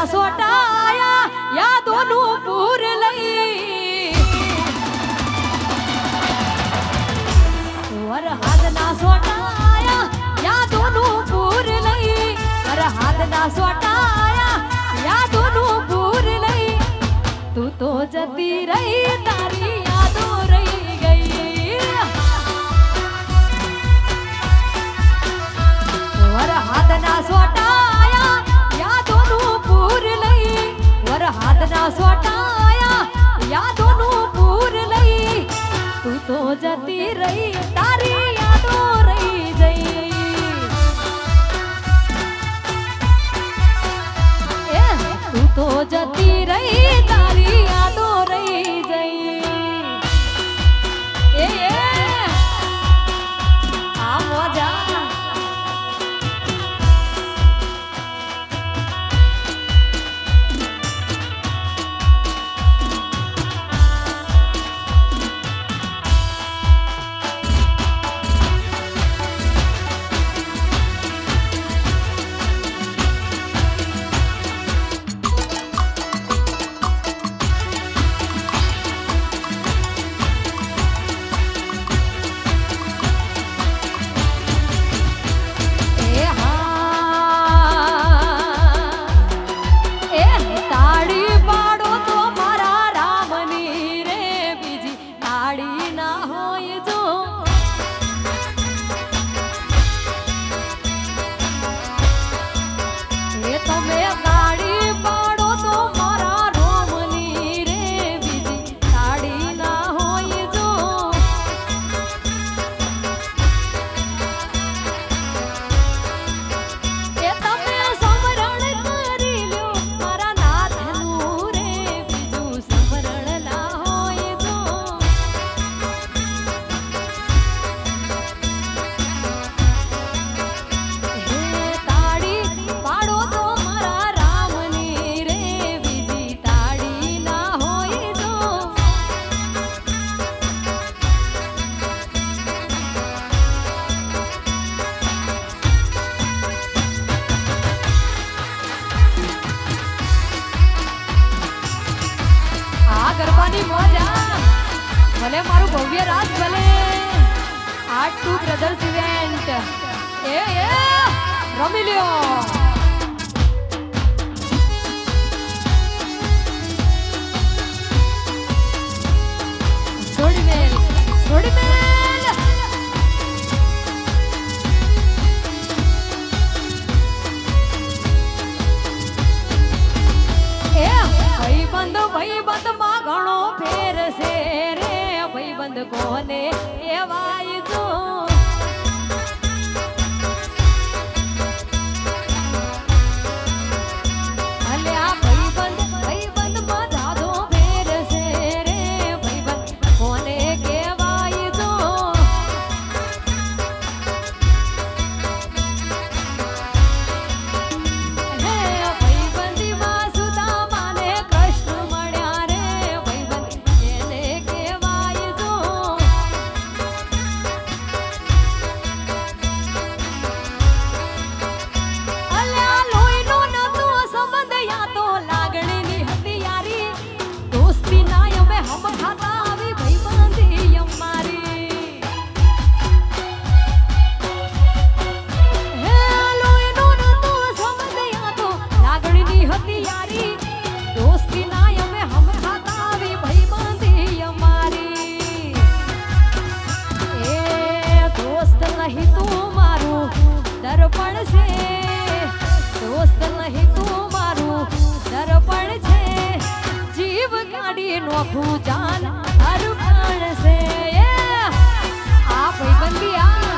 સોટાયા યાદોનું પૂર લઈ વરહાદના સોટાયા યાદોનું પૂર લઈ વરહાદના સોટાયા યાદોનું પૂર લઈ તું તો જતી રહી તારી યાદો રહી ગઈ વરહાદના સોટાયા યાદોનું પૂર લઈ વરહાદના સોટાયા યાદોનું પૂર લઈ તું તો જતી રહી તારી યાદો રહી જઈ તું તો જતી રહી તારી યાદો રહી જઈ આ મજા ગરબાની મજા ભલે મારું ભવ્ય રાત ભલે આર્ટ ટુ બ્રધર્સ ઇવેન્ટ રમી લ્યો છોડી મેલ ભાઈબંધ માં ઘણો ફેર છે રે ભાઈબંધ કોને એવાય જો અલ્યા ભાઈબંધ માં જાદો ફેર છે રે ભાઈબંધ કોને કહેવાય જો નોખું જાન હર પણ છે આ ભાઈબંધી આ